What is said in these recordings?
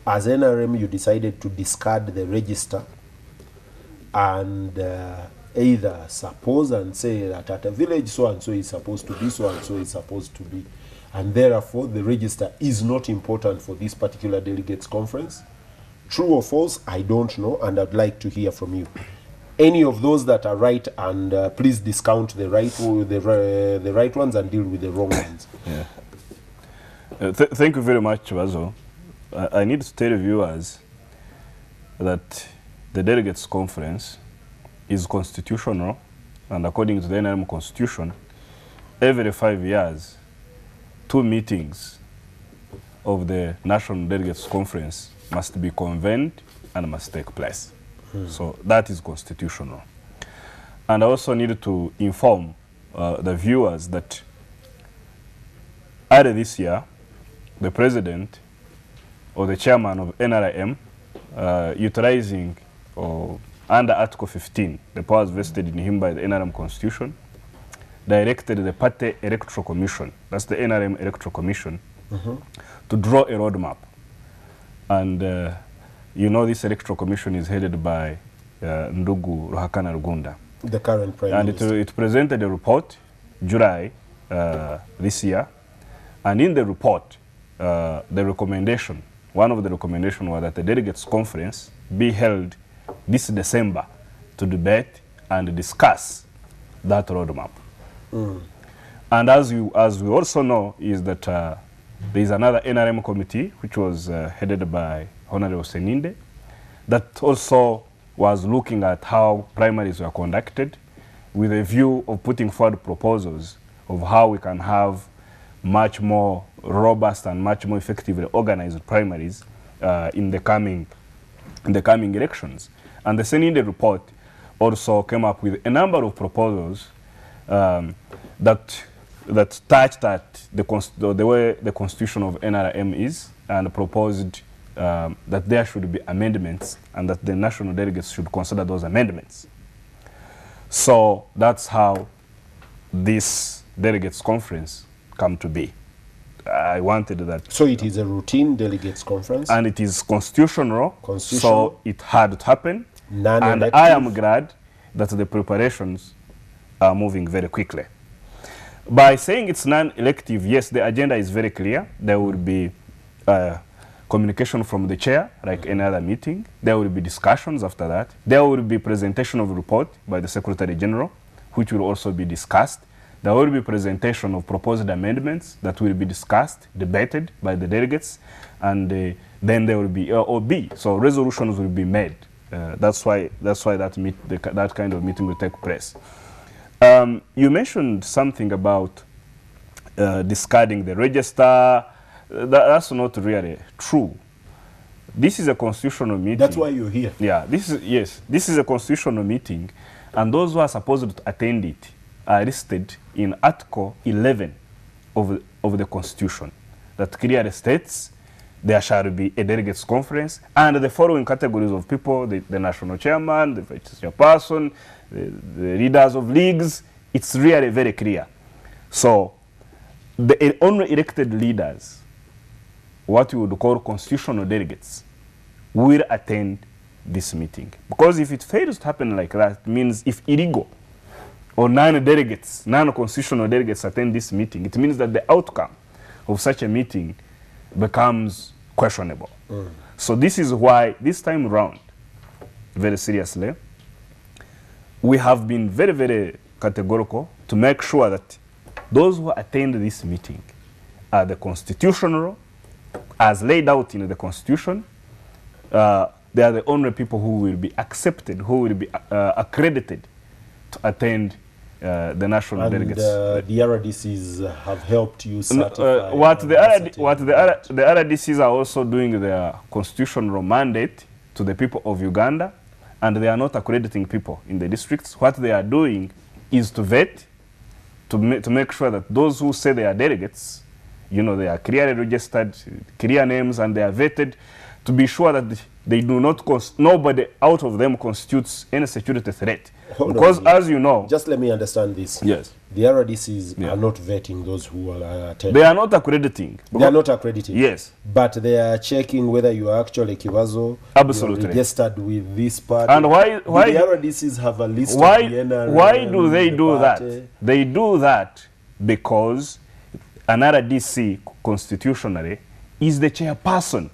as NRM you decided to discard the register and either suppose and say that at a village so and so is supposed to be, so and so is supposed to be, and therefore the register is not important for this particular delegates conference. True or false, I don't know, and I'd like to hear from you. Any of those that are right, and please discount the right ones and deal with the wrong ones. Yeah. Thank you very much, Bazo. I need to tell viewers that the delegates conference is constitutional, and according to the NRM constitution, every 5 years, 2 meetings of the National Delegates Conference must be convened and must take place. So that is constitutional. And I also need to inform the viewers that earlier this year, the president or the chairman of NRM, utilizing under Article 15, the powers vested in him by the NRM Constitution, directed the Party Electoral Commission, that's the NRM Electoral Commission, to draw a roadmap. And you know this Electoral Commission is headed by Ndugu Ruhakana Rugunda. The current Prime Minister. And it presented a report, July this year, and in the report, the recommendation, one of the recommendations was that the delegates conference be held this December to debate and discuss that roadmap. And as we also know, is that there is another NRM committee which was headed by Honorable Seninde that also was looking at how primaries were conducted with a view of putting forward proposals of how we can have much more robust and much more effectively organized primaries in the coming elections. And the Seninde report also came up with a number of proposals that touched at the way the constitution of NRM is, and proposed that there should be amendments and that the national delegates should consider those amendments. So that's how this delegates conference come to be. I wanted that. So it is a routine delegates conference? And it is constitutional, so it had to happen. And I am glad that the preparations are moving very quickly. By saying it's non-elective, yes, the agenda is very clear. There will be communication from the chair, like any other meeting. There will be discussions after that. There will be presentation of report by the Secretary General, which will also be discussed. There will be presentation of proposed amendments that will be discussed, debated by the delegates, and then there will be LOB. So resolutions will be made. That's why that kind of meeting will take place. You mentioned something about discarding the register. That's not really true. This is a constitutional meeting. That's why you're here. Yeah, this is a constitutional meeting, and those who are supposed to attend it are listed in Article 11 of the Constitution that clearly states there shall be a delegates conference, and the following categories of people: the national chairman, the vice chairperson, the leaders of leagues. It's really very clear. So the only elected leaders, what you would call constitutional delegates, will attend this meeting. Because if it fails to happen like that, it means if illegal or non-delegates, non-constitutional delegates attend this meeting, it means that the outcome of such a meeting becomes questionable. So this is why this time around, very seriously, we have been very, very categorical to make sure that those who attend this meeting are the constitutional, as laid out in the Constitution. They are the only people who will be accepted, who will be accredited to attend the national delegates. And the RDCs have helped you certify. What the RDCs are also doing their constitutional mandate to the people of Uganda, and they are not accrediting people in the districts. What they are doing is to vet, to make sure that those who say they are delegates, you know, they are clearly registered, clear names, and they are vetted, to be sure that they do not, nobody out of them constitutes any security threat. Hold on Because a minute. as you know, Just let me understand this. yes, The RDCs Yeah. are not vetting those who are attending. they are not accrediting. They are not accredited. Yes, But they are checking whether you are actually Kivazo. Absolutely. You are registered with this party. And why- Do the RDCs have a list of why, the NRM, why do they the do that? party? They do that because an RDC constitutionally is the chairperson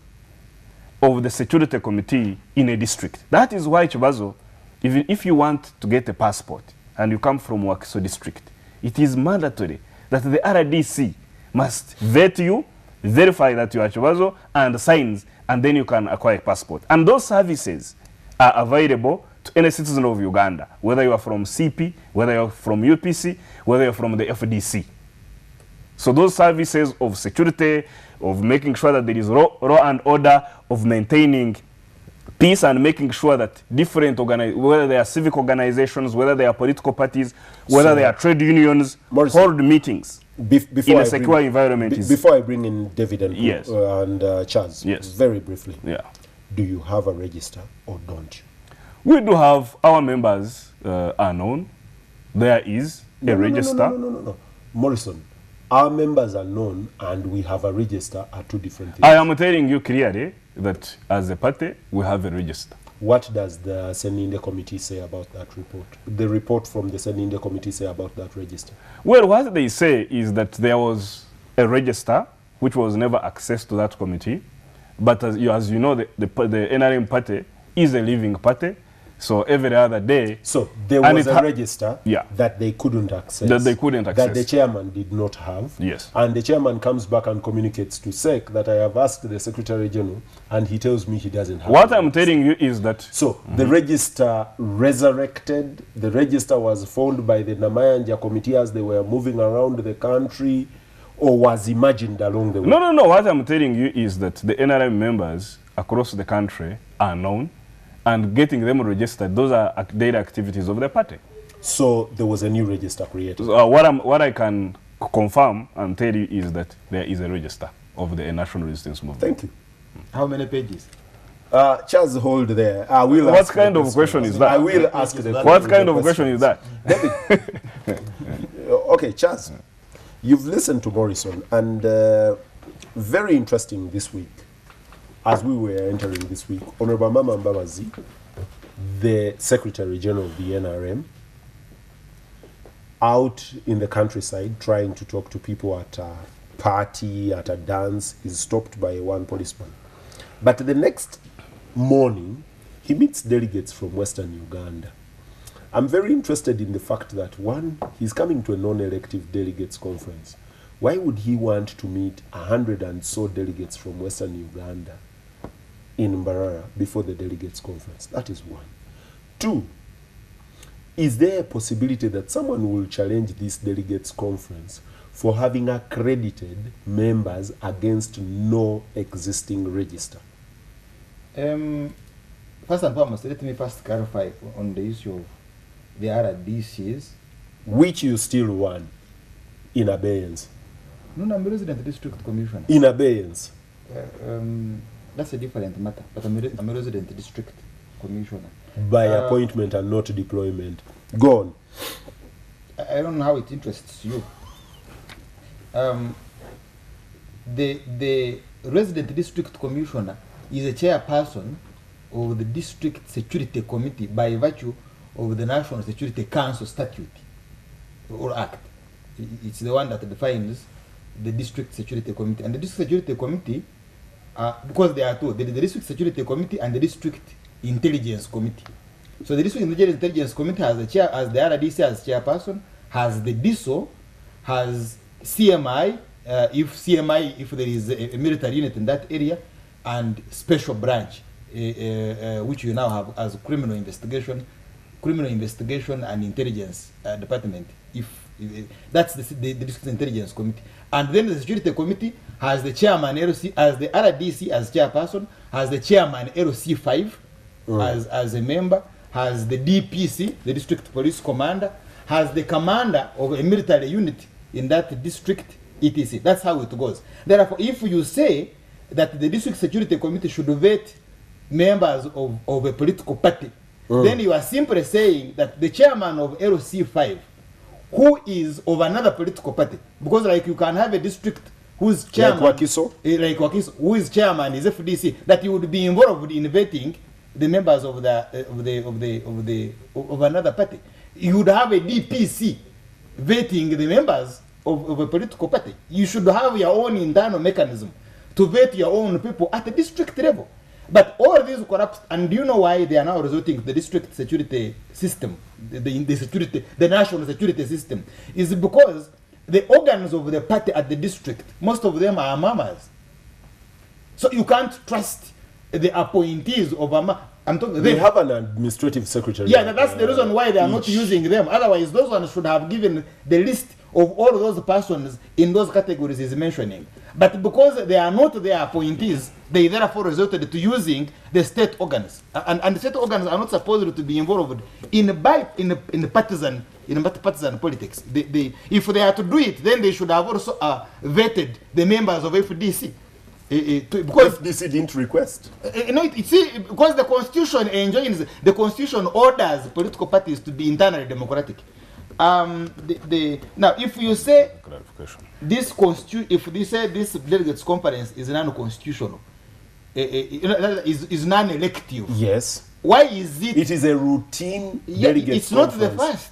of the security committee in a district. That is why Chibazo, if you want to get a passport and you come from Wakiso district, it is mandatory that the RDC must vet you, verify that you are Chibazo, and signs, and then you can acquire a passport. And those services are available to any citizen of Uganda, whether you are from CP, whether you are from UPC, whether you are from the FDC. So those services of security, of making sure that there is law and order, of maintaining peace and making sure that different whether they are civic organizations, whether they are political parties, whether So, they are trade unions, Morrison, hold meetings Before in a I secure bring, environment. before I bring in David and, Yes. Charles, Yes. very briefly, Yeah. do you have a register or don't you? We do have our members are known. There is a register. No. Morrison, our members are known and we have a register are two different things. I am telling you clearly that as a party, we have a register. What does the Seninde committee say about that report? The report from the Seninde committee say about that register? Well, what they say is that there was a register which was never accessed to that committee. But as you know, the NRM party is a living party. So every other day, So there And was it a ha- register Yeah. that they couldn't access. That they couldn't That the access. chairman did not have. Yes. And the chairman comes back and communicates to SEC that I have asked the Secretary General and he tells me he doesn't have what the I'm register. telling you is that So the register resurrected, the register was found by the Namayanja committee as they were moving around the country, or was imagined along the way? no. What I'm telling you is that the NRM members across the country are known, and getting them registered, those are daily activities of the party. So there was a new register created. So, what I can confirm and tell you is that there is a register of the National Resistance Movement. Thank you. How many pages? Charles, hold there. I will What ask the kind of question is that? I will ask the What kind of question is that? Okay, Charles, you've listened to Morrison, and very interesting this week, as we were entering this week, Honorable Mama Mbabazi, the Secretary General of the NRM, out in the countryside trying to talk to people at a party, at a dance, is stopped by one policeman. But the next morning, he meets delegates from Western Uganda. I'm very interested in the fact that, one, he's coming to a non-elective delegates conference. Why would he want to meet 100 and so delegates from Western Uganda in Mbarara before the delegates conference? That is one. Two, is there a possibility that someone will challenge this delegates conference for having accredited members against no existing register? First and foremost, let me first clarify on the issue of the RDCs. Which you still want in abeyance. No, I'm a resident district commissioner. In abeyance. That's a different matter, but I'm a resident district commissioner. By appointment and not deployment. Go on. I don't know how it interests you. The resident district commissioner is a chairperson of the district security committee by virtue of the National Security Council statute or act. It's the one that defines the district security committee. And the district security committee, because there are two, there is the district security committee and the district intelligence committee. So the district intelligence committee has the chair, as the RDC as chairperson, has the DISO, has CMI, if there is a military unit in that area, and special branch, which you now have as criminal investigation and intelligence department. If that's the district intelligence committee, and then the security committee has the chairman LC as the RDC as chairperson, has the chairman LC5 as a member, has the DPC, the district police commander, has the commander of a military unit in that district, etc. That's how it goes. Therefore, if you say that the district security committee should vet members of a political party, then you are simply saying that the chairman of LC5, who is of another political party, because like you can have a district whose chairman, Like Wakiso? like Wakiso, who is chairman is FDC, that you would be involved in vetting the members of another party. You would have a DPC vetting the members of a political party. You should have your own internal mechanism to vet your own people at the district level. But all these corrupt, and do you know why they are now resorting to the district security system, the national security system, is because the organs of the party at the district, most of them are mamas. So you can't trust the appointees of I'm talking. They have an administrative secretary. Yeah, that's the reason why they are not using them. Otherwise, those ones should have given the list of all those persons in those categories he's mentioning. But because they are not their appointees, they therefore resorted to using the state organs. And the state organs are not supposed to be involved in partisan politics. If they are to do it, then they should have also vetted the members of FDC. Because FDC didn't request. Because the constitution enjoins, the constitution orders political parties to be internally democratic. Now, if you say if you say this delegates conference is non-constitutional, is non-elective. Yes. Why is it? It is a routine delegates conference. Not the first.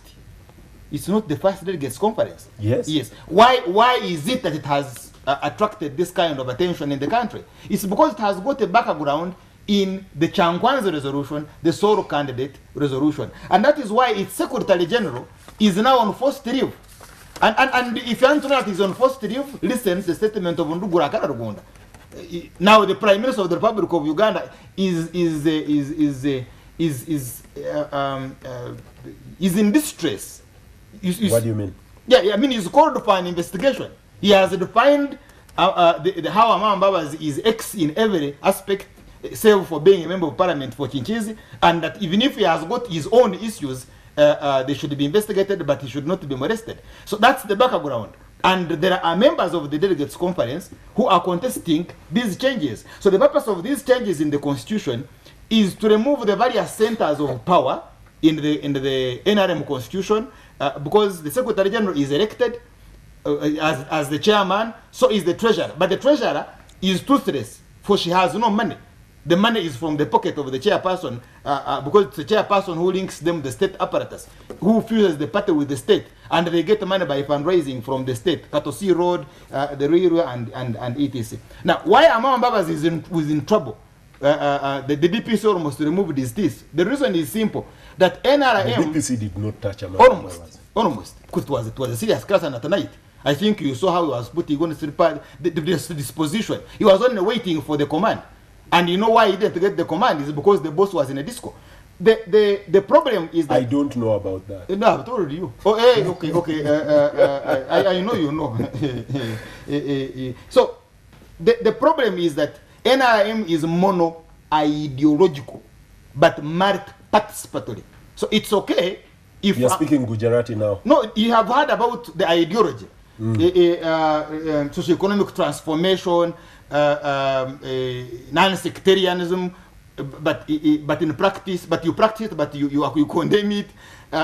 It's not the first delegates conference. Yes. Yes. Why is it that it has attracted this kind of attention in the country? It's because it has got a background in the Changwanzi resolution, the Soro candidate resolution. And that is why its Secretary General is now on forced leave. And if you want to know that he's on forced leave, listen to the statement of Ndugura Kararugonda. Now the Prime Minister of the Republic of Uganda is in distress. What do you mean? Yeah, I mean he's called for an investigation. He has defined how Amama Mbabazi is X in every aspect, save for being a member of parliament for Chinchizi, and that even if he has got his own issues, they should be investigated, but he should not be molested. So that's the background. And there are members of the delegates conference who are contesting these changes. So the purpose of these changes in the constitution is to remove the various centers of power in the NRM constitution, because the Secretary General is elected as the chairman, so is the treasurer. But the treasurer is toothless, for she has no money. The money is from the pocket of the chairperson, because it's the chairperson who links them the state apparatus, who fuses the party with the state, and they get money by fundraising from the state, Katosi Road, the railway, and etc. Now, why Amama Mbabazi was in trouble? The DPC almost removed his teeth. The reason is simple: that NRM. The DPC did not touch Amama Mbabazi. Almost, because it was a serious class and at night. I think you saw how he was putting on the disposition. He was only waiting for the command. And you know why he didn't get the command is because the boss was in a disco. The problem is that I don't know about that. No, I've told you. Oh, hey, okay. I know you know. So the problem is that NRM is mono-ideological, but multi-participatory. So it's okay if you're speaking Gujarati now. No, you have heard about the ideology, socio-economic transformation. Non-sectarianism, but in practice, you practice it, but you condemn it.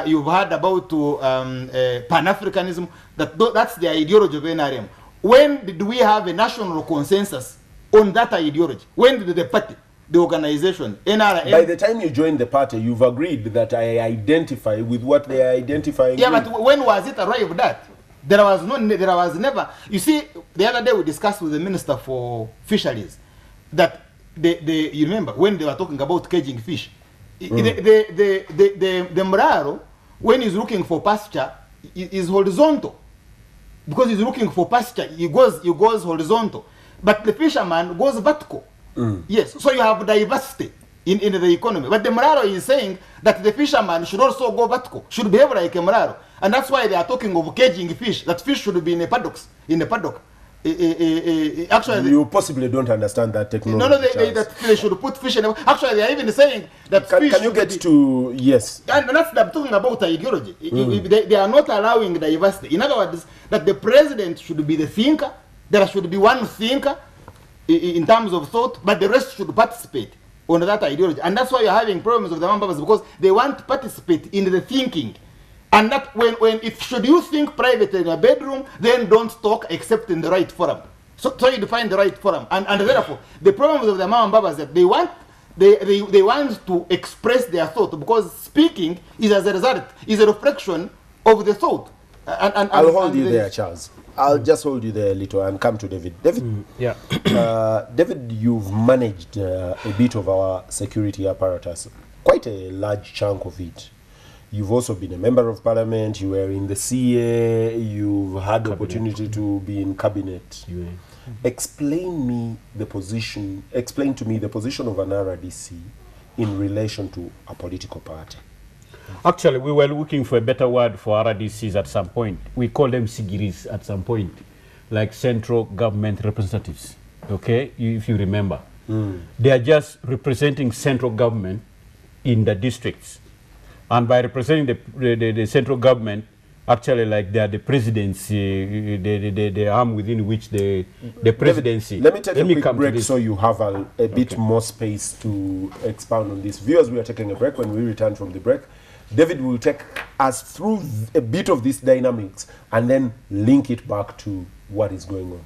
You've heard about Pan-Africanism. That's the ideology of NRM. When did we have a national consensus on that ideology? When did the party, the organization, NRM? By the time you joined the party, you've agreed that I identify with what they are identifying. Yeah, with. But when was it arrived at? There was never. You see, the other day we discussed with the Minister for Fisheries that you remember when they were talking about caging fish. The Mraro, when he's looking for pasture, is horizontal. Because he's looking for pasture, he goes horizontal. But the fisherman goes vertical. Yes, so you have diversity in the economy. But the Mraro is saying that the fisherman should also go vertical, should behave like a Mraro. And that's why they are talking of caging fish, that fish should be in the paddock. Actually, you possibly don't understand that technology. No, that they should put fish in. Actually, they are even saying that fish. Can you get to yes? And that's I'm talking about ideology. They are not allowing diversity. In other words, that the president should be the thinker. There should be one thinker in terms of thought, but the rest should participate on that ideology. And that's why you're having problems with the Mambabas, because they want to participate in the thinking. And that when if should you think private in a bedroom, then don't talk except in the right forum. So you define the right forum. And therefore, the problems of the Mambabas that they want to express their thought, because speaking is as a result, is a reflection of the thought. I'll hold you there, Charles. I'll just hold you there a little and come to David. David, David, you've managed a bit of our security apparatus, quite a large chunk of it. You've also been a member of parliament, you were in the CA, you've had the opportunity to be in cabinet. Explain to me the position of an RDC in relation to a political party. Actually, we were looking for a better word for RDCs at some point. We call them Sigiris at some point, like central government representatives, okay, if you remember. They are just representing central government in the districts. And by representing the central government, actually, like they are the presidency, the arm within which the presidency. Let me take a quick break so you have a bit more space to expound on this. Viewers, we are taking a break. When we return from the break, David will take us through a bit of these dynamics and then link it back to what is going on.